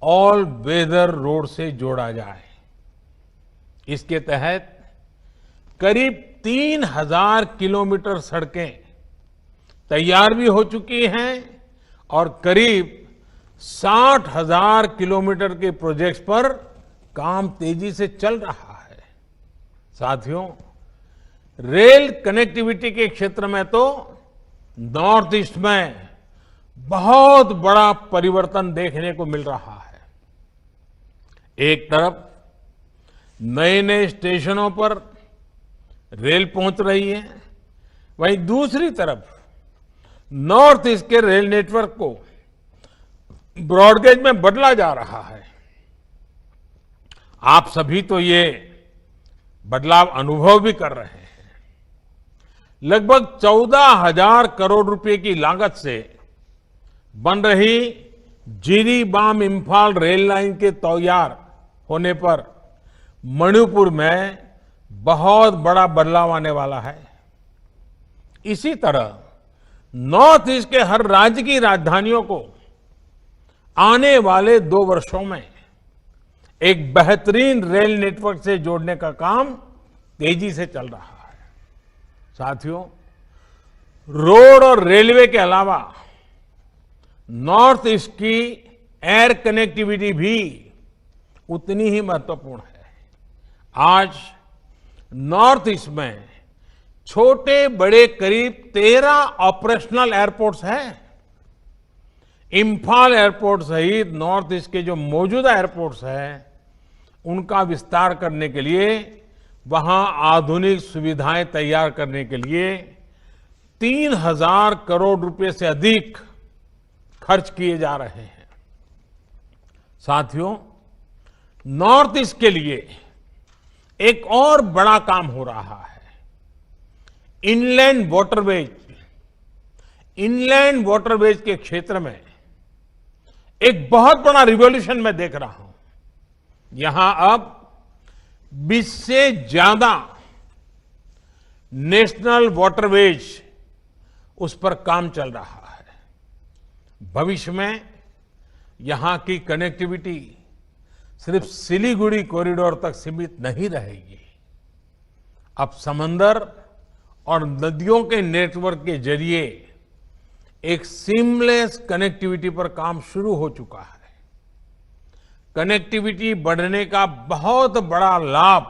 ऑल वेदर रोड से जोड़ा जाए। इसके तहत करीब 3000 किलोमीटर सड़कें तैयार भी हो चुकी हैं और करीब 60,000 किलोमीटर के प्रोजेक्ट्स पर काम तेजी से चल रहा है। साथियों, रेल कनेक्टिविटी के क्षेत्र में तो नॉर्थ ईस्ट में बहुत बड़ा परिवर्तन देखने को मिल रहा है। एक तरफ नए नए स्टेशनों पर रेल पहुंच रही है, वहीं दूसरी तरफ नॉर्थ ईस्ट के रेल नेटवर्क को ब्रॉडगेज में बदला जा रहा है। आप सभी तो ये बदलाव अनुभव भी कर रहे हैं। लगभग 14,000 करोड़ रुपए की लागत से बन रही जिरीबाम इम्फाल रेल लाइन के तैयार होने पर मणिपुर में बहुत बड़ा बदलाव आने वाला है। इसी तरह नॉर्थ ईस्ट के हर राज्य की राजधानियों को आने वाले 2 वर्षों में एक बेहतरीन रेल नेटवर्क से जोड़ने का काम तेजी से चल रहा है। साथियों, रोड और रेलवे के अलावा नॉर्थ ईस्ट की एयर कनेक्टिविटी भी उतनी ही महत्वपूर्ण है। आज नॉर्थ ईस्ट में छोटे बड़े करीब 13 ऑपरेशनल एयरपोर्ट्स हैं। इम्फाल एयरपोर्ट सहित नॉर्थ ईस्ट के जो मौजूदा एयरपोर्ट्स हैं, उनका विस्तार करने के लिए, वहां आधुनिक सुविधाएं तैयार करने के लिए 3,000 करोड़ रुपए से अधिक खर्च किए जा रहे हैं। साथियों, नॉर्थ ईस्ट के लिए एक और बड़ा काम हो रहा है। इनलैंड वाटरवेज के क्षेत्र में एक बहुत बड़ा रिवॉल्यूशन मैं देख रहा हूं। यहां अब 20 से ज्यादा नेशनल वाटरवेज उस पर काम चल रहा है। भविष्य में यहां की कनेक्टिविटी सिर्फ सिलीगुड़ी कॉरिडोर तक सीमित नहीं रहेगी। अब समंदर और नदियों के नेटवर्क के जरिए एक सीमलेस कनेक्टिविटी पर काम शुरू हो चुका है। कनेक्टिविटी बढ़ने का बहुत बड़ा लाभ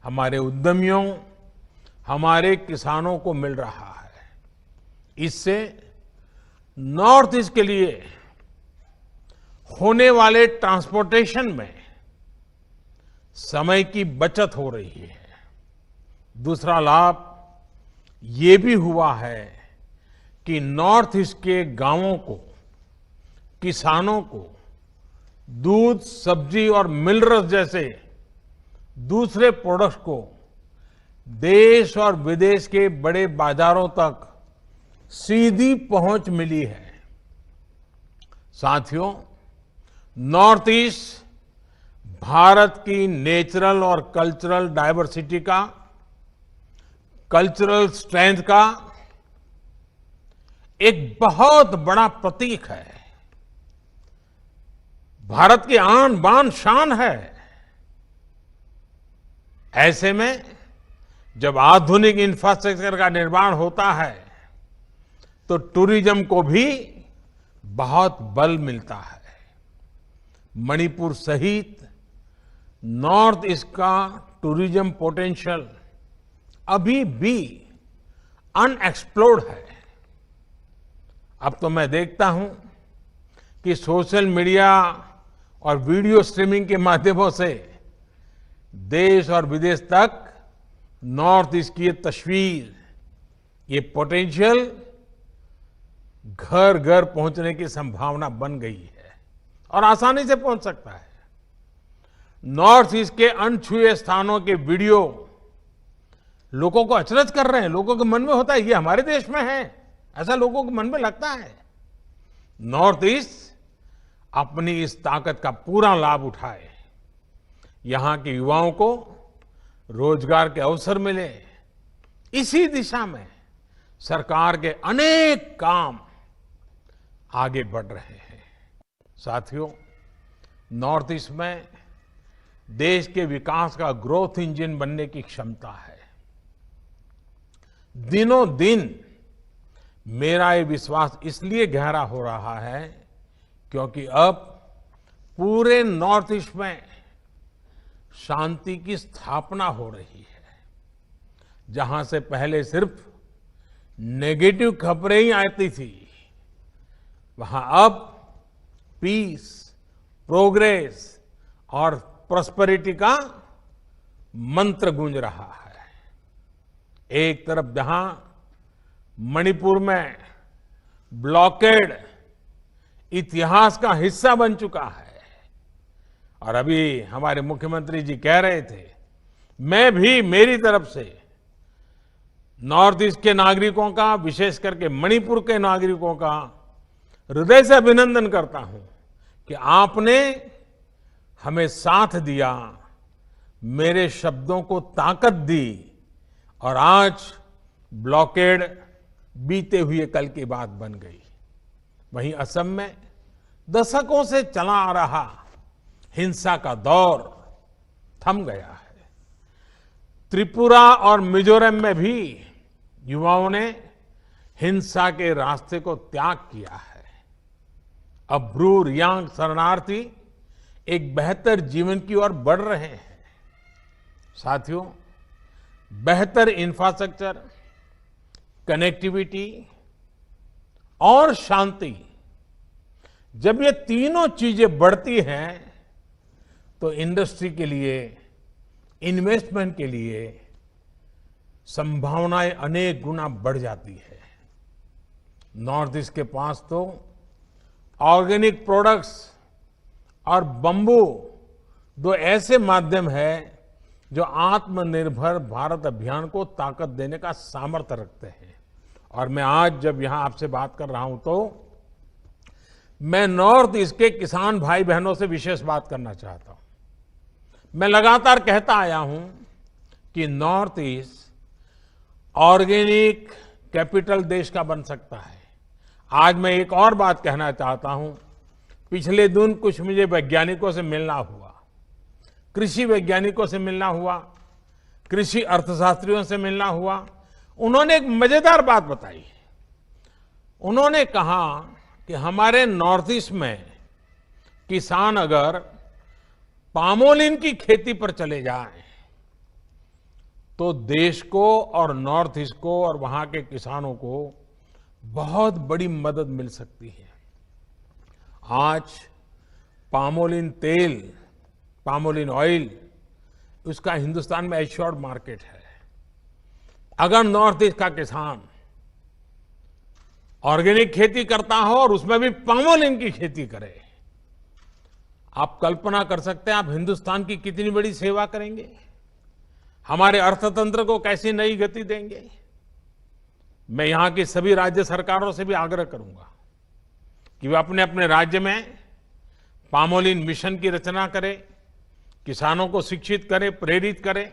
हमारे उद्यमियों, हमारे किसानों को मिल रहा है। इससे नॉर्थ ईस्ट के लिए होने वाले ट्रांसपोर्टेशन में समय की बचत हो रही है। दूसरा लाभ ये भी हुआ है कि नॉर्थ ईस्ट के गांवों को, किसानों को दूध, सब्जी और मिनरल्स जैसे दूसरे प्रोडक्ट्स को देश और विदेश के बड़े बाजारों तक सीधी पहुंच मिली है। साथियों, नॉर्थ ईस्ट भारत की नेचुरल और कल्चरल डाइवर्सिटी का, कल्चरल स्ट्रेंथ का एक बहुत बड़ा प्रतीक है। भारत की आन बान शान है। ऐसे में जब आधुनिक इंफ्रास्ट्रक्चर का निर्माण होता है तो टूरिज्म को भी बहुत बल मिलता है। मणिपुर सहित नॉर्थ ईस्ट का टूरिज्म पोटेंशियल अभी भी अनएक्सप्लोर्ड है। अब तो मैं देखता हूं कि सोशल मीडिया और वीडियो स्ट्रीमिंग के माध्यमों से देश और विदेश तक नॉर्थ ईस्ट की ये तस्वीर, ये पोटेंशियल घर घर पहुंचने की संभावना बन गई है। और आसानी से पहुंच सकता है। नॉर्थ ईस्ट के अनछुए स्थानों के वीडियो लोगों को अचरज कर रहे हैं। लोगों के मन में होता है ये हमारे देश में है, ऐसा लोगों के मन में लगता है। नॉर्थ ईस्ट अपनी इस ताकत का पूरा लाभ उठाए, यहां के युवाओं को रोजगार के अवसर मिले, इसी दिशा में सरकार के अनेक काम आगे बढ़ रहे हैं। साथियों, नॉर्थ ईस्ट में देश के विकास का ग्रोथ इंजन बनने की क्षमता है। दिनों दिन मेरा ये विश्वास इसलिए गहरा हो रहा है क्योंकि अब पूरे नॉर्थ ईस्ट में शांति की स्थापना हो रही है। जहां से पहले सिर्फ नेगेटिव खबरें ही आती थी, वहां अब पीस, प्रोग्रेस और प्रॉस्पेरिटी का मंत्र गूंज रहा है। एक तरफ जहां मणिपुर में ब्लॉकेड इतिहास का हिस्सा बन चुका है, और अभी हमारे मुख्यमंत्री जी कह रहे थे, मैं भी मेरी तरफ से नॉर्थ ईस्ट के नागरिकों का, विशेष करके मणिपुर के नागरिकों का हृदय से अभिनंदन करता हूं कि आपने हमें साथ दिया, मेरे शब्दों को ताकत दी और आज ब्लॉकेड बीते हुए कल की बात बन गई। वहीं असम में दशकों से चला आ रहा हिंसा का दौर थम गया है। त्रिपुरा और मिजोरम में भी युवाओं ने हिंसा के रास्ते को त्याग किया है। अब ब्रू रियांग शरणार्थी एक बेहतर जीवन की ओर बढ़ रहे हैं। साथियों, बेहतर इंफ्रास्ट्रक्चर, कनेक्टिविटी और शांति, जब ये तीनों चीजें बढ़ती हैं तो इंडस्ट्री के लिए, इन्वेस्टमेंट के लिए संभावनाएं अनेक गुना बढ़ जाती है। नॉर्थ ईस्ट के पास तो ऑर्गेनिक प्रोडक्ट्स और बंबू दो ऐसे माध्यम है जो आत्मनिर्भर भारत अभियान को ताकत देने का सामर्थ्य रखते हैं। और मैं आज जब यहां आपसे बात कर रहा हूं तो मैं नॉर्थ ईस्ट के किसान भाई बहनों से विशेष बात करना चाहता हूं। मैं लगातार कहता आया हूं कि नॉर्थ ईस्ट ऑर्गेनिक कैपिटल देश का बन सकता है। आज मैं एक और बात कहना चाहता हूं। पिछले दिन कुछ मुझे वैज्ञानिकों से मिलना हुआ, कृषि वैज्ञानिकों से मिलना हुआ, कृषि अर्थशास्त्रियों से मिलना हुआ। उन्होंने एक मजेदार बात बताई। उन्होंने कहा कि हमारे नॉर्थ ईस्ट में किसान अगर पामोलिन की खेती पर चले जाएं तो देश को और नॉर्थ ईस्ट को और वहां के किसानों को बहुत बड़ी मदद मिल सकती है। आज पामोलिन तेल, पामोलिन ऑयल, उसका हिंदुस्तान में एश्योर्ड मार्केट है। अगर नॉर्थ ईस्ट का किसान ऑर्गेनिक खेती करता हो और उसमें भी पामोलिन की खेती करे, आप कल्पना कर सकते हैं आप हिंदुस्तान की कितनी बड़ी सेवा करेंगे, हमारे अर्थतंत्र को कैसी नई गति देंगे। मैं यहां की सभी राज्य सरकारों से भी आग्रह करूंगा कि वे अपने अपने राज्य में पामोलिन मिशन की रचना करें, किसानों को शिक्षित करें, प्रेरित करें।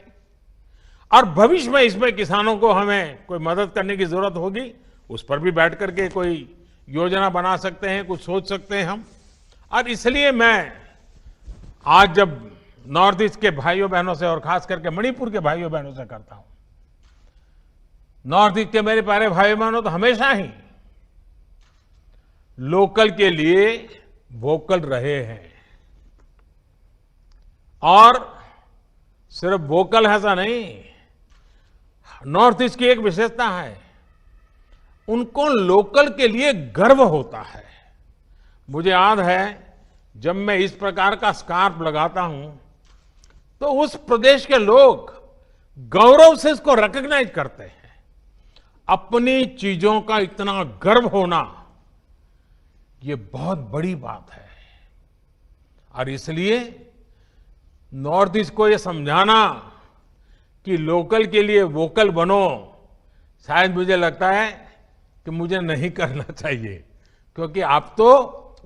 और भविष्य में इसमें किसानों को हमें कोई मदद करने की जरूरत होगी, उस पर भी बैठ करके कोई योजना बना सकते हैं, कुछ सोच सकते हैं हम। और इसलिए मैं आज जब नॉर्थ ईस्ट के भाइयों बहनों से और खास करके मणिपुर के भाइयों बहनों से करता हूं, नॉर्थ ईस्ट के मेरे प्यारे भाई बहनों तो हमेशा ही लोकल के लिए वोकल रहे हैं। और सिर्फ वोकल ऐसा नहीं, नॉर्थ ईस्ट की एक विशेषता है, उनको लोकल के लिए गर्व होता है। मुझे याद है जब मैं इस प्रकार का स्कार्फ लगाता हूं तो उस प्रदेश के लोग गौरव से इसको रिकॉग्नाइज करते हैं। अपनी चीजों का इतना गर्व होना, ये बहुत बड़ी बात है। और इसलिए नॉर्थ ईस्ट को ये समझाना कि लोकल के लिए वोकल बनो, शायद मुझे लगता है कि मुझे नहीं करना चाहिए, क्योंकि आप तो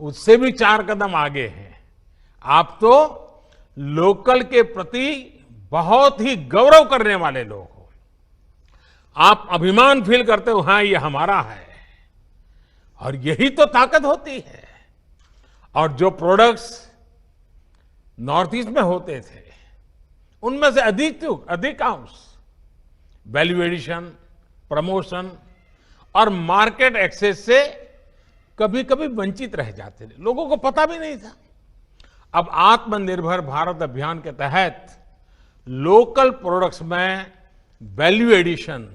उससे भी 4 कदम आगे हैं। आप तो लोकल के प्रति बहुत ही गौरव करने वाले लोग हो। आप अभिमान फील करते हो, हाँ ये हमारा है, और यही तो ताकत होती है। और जो प्रोडक्ट्स नॉर्थ ईस्ट में होते थे, उनमें से अधिकांश वैल्यू एडिशन, प्रमोशन और मार्केट एक्सेस से कभी कभी वंचित रह जाते थे, लोगों को पता भी नहीं था। अब आत्मनिर्भर भारत अभियान के तहत लोकल प्रोडक्ट्स में वैल्यू एडिशन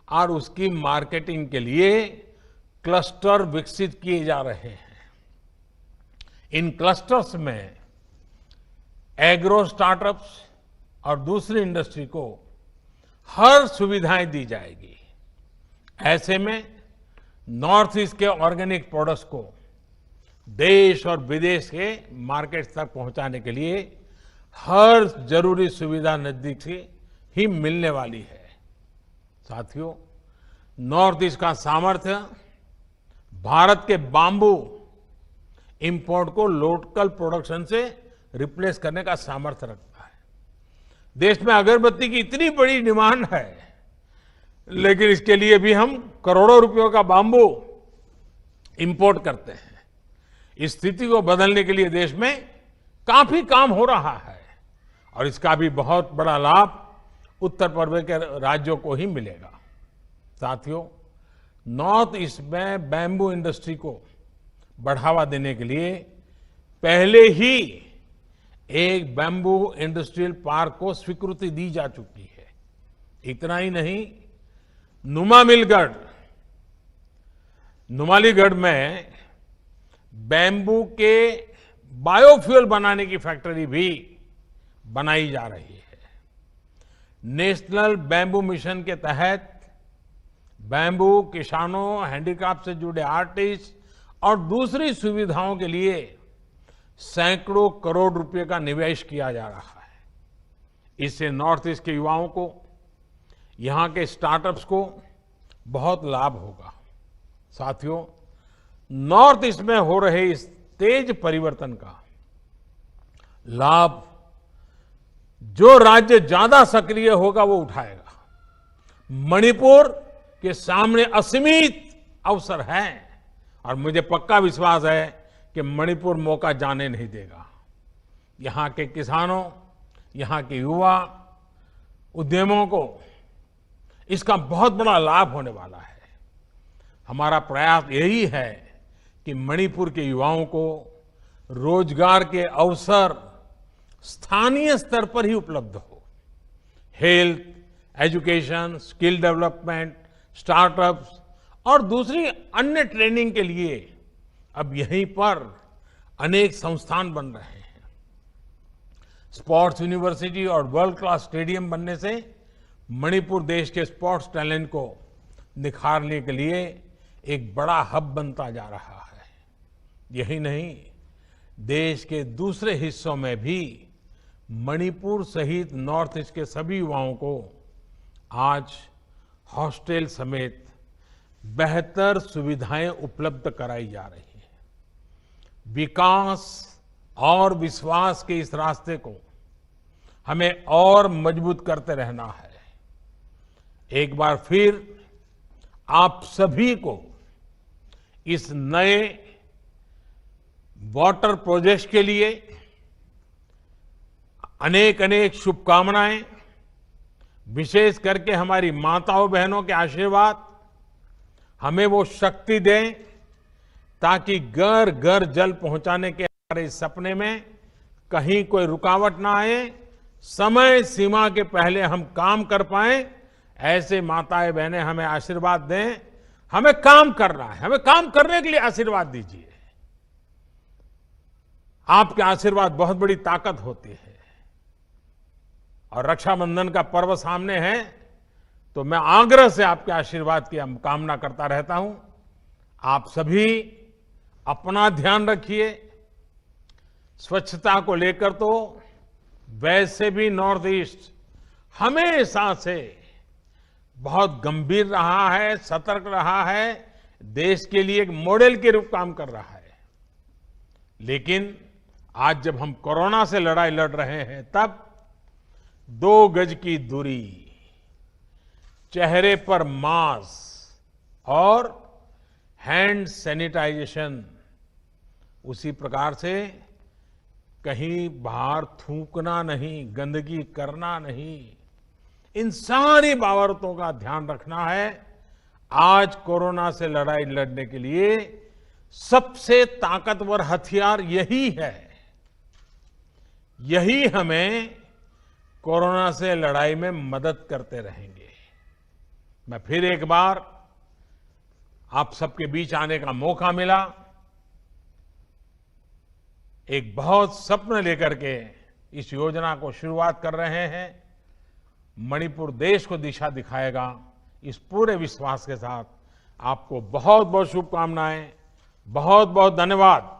और उसकी मार्केटिंग के लिए क्लस्टर विकसित किए जा रहे हैं। इन क्लस्टर्स में एग्रो स्टार्टअप्स और दूसरी इंडस्ट्री को हर सुविधाएं दी जाएगी। ऐसे में नॉर्थ ईस्ट के ऑर्गेनिक प्रोडक्ट्स को देश और विदेश के मार्केट तक पहुंचाने के लिए हर जरूरी सुविधा नजदीक से ही मिलने वाली है। साथियों, नॉर्थ ईस्ट का सामर्थ्य भारत के बांबू इंपोर्ट को लोकल प्रोडक्शन से रिप्लेस करने का सामर्थ्य रखता है। देश में अगरबत्ती की इतनी बड़ी डिमांड है, लेकिन इसके लिए भी हम करोड़ों रुपयों का बांबू इंपोर्ट करते हैं। इस स्थिति को बदलने के लिए देश में काफी काम हो रहा है, और इसका भी बहुत बड़ा लाभ उत्तर पूर्व के राज्यों को ही मिलेगा। साथियों, नॉर्थ ईस्ट में बैम्बू इंडस्ट्री को बढ़ावा देने के लिए पहले ही एक बैम्बू इंडस्ट्रियल पार्क को स्वीकृति दी जा चुकी है। इतना ही नहीं, नुमालीगढ़ में बैम्बू के बायोफ्यूल बनाने की फैक्ट्री भी बनाई जा रही है। नेशनल बैम्बू मिशन के तहत बैम्बू किसानों, हैंडीक्राफ्ट से जुड़े आर्टिस्ट और दूसरी सुविधाओं के लिए सैकड़ों करोड़ रुपए का निवेश किया जा रहा है। इससे नॉर्थ ईस्ट के युवाओं को, यहां के स्टार्टअप्स को बहुत लाभ होगा। साथियों, नॉर्थ ईस्ट में हो रहे इस तेज परिवर्तन का लाभ जो राज्य ज्यादा सक्रिय होगा वो उठाएगा। मणिपुर के सामने असीमित अवसर हैं, और मुझे पक्का विश्वास है कि मणिपुर मौका जाने नहीं देगा। यहां के किसानों, यहां के युवा उद्यमों को इसका बहुत बड़ा लाभ होने वाला है। हमारा प्रयास यही है कि मणिपुर के युवाओं को रोजगार के अवसर स्थानीय स्तर पर ही उपलब्ध हो। Health, education, skill development, startups और दूसरी अन्य ट्रेनिंग के लिए अब यहीं पर अनेक संस्थान बन रहे हैं। स्पोर्ट्स यूनिवर्सिटी और वर्ल्ड क्लास स्टेडियम बनने से मणिपुर देश के स्पोर्ट्स टैलेंट को निखारने के लिए एक बड़ा हब बनता जा रहा है। यही नहीं, देश के दूसरे हिस्सों में भी मणिपुर सहित नॉर्थ ईस्ट के सभी युवाओं को आज हॉस्टल समेत बेहतर सुविधाएं उपलब्ध कराई जा रही हैं। विकास और विश्वास के इस रास्ते को हमें और मजबूत करते रहना है। एक बार फिर आप सभी को इस नए वाटर प्रोजेक्ट के लिए अनेक अनेक शुभकामनाएं। विशेष करके हमारी माताओं बहनों के आशीर्वाद हमें वो शक्ति दें ताकि घर घर जल पहुंचाने के हमारे इस सपने में कहीं कोई रुकावट ना आए, समय सीमा के पहले हम काम कर पाएं। ऐसे माताएं बहनें हमें आशीर्वाद दें। हमें काम करना है, हमें काम करने के लिए आशीर्वाद दीजिए। आपके आशीर्वाद बहुत बड़ी ताकत होती है। और रक्षाबंधन का पर्व सामने है, तो मैं आग्रह से आपके आशीर्वाद की कामना करता रहता हूं। आप सभी अपना ध्यान रखिए, स्वच्छता को लेकर तो वैसे भी नॉर्थ ईस्ट हमेशा से बहुत गंभीर रहा है, सतर्क रहा है, देश के लिए एक मॉडल के रूप काम कर रहा है। लेकिन आज जब हम कोरोना से लड़ाई लड़ रहे हैं, तब 2 गज की दूरी, चेहरे पर मास्क और हैंड सैनिटाइजेशन, उसी प्रकार से कहीं बाहर थूकना नहीं, गंदगी करना नहीं, इन सारी बाबतों का ध्यान रखना है। आज कोरोना से लड़ाई लड़ने के लिए सबसे ताकतवर हथियार यही है। यही हमें कोरोना से लड़ाई में मदद करते रहेंगे। मैं फिर एक बार आप सबके बीच आने का मौका मिला। एक बहुत सपने लेकर के इस योजना को शुरुआत कर रहे हैं। मणिपुर देश को दिशा दिखाएगा, इस पूरे विश्वास के साथ आपको बहुत बहुत शुभकामनाएं, बहुत बहुत धन्यवाद।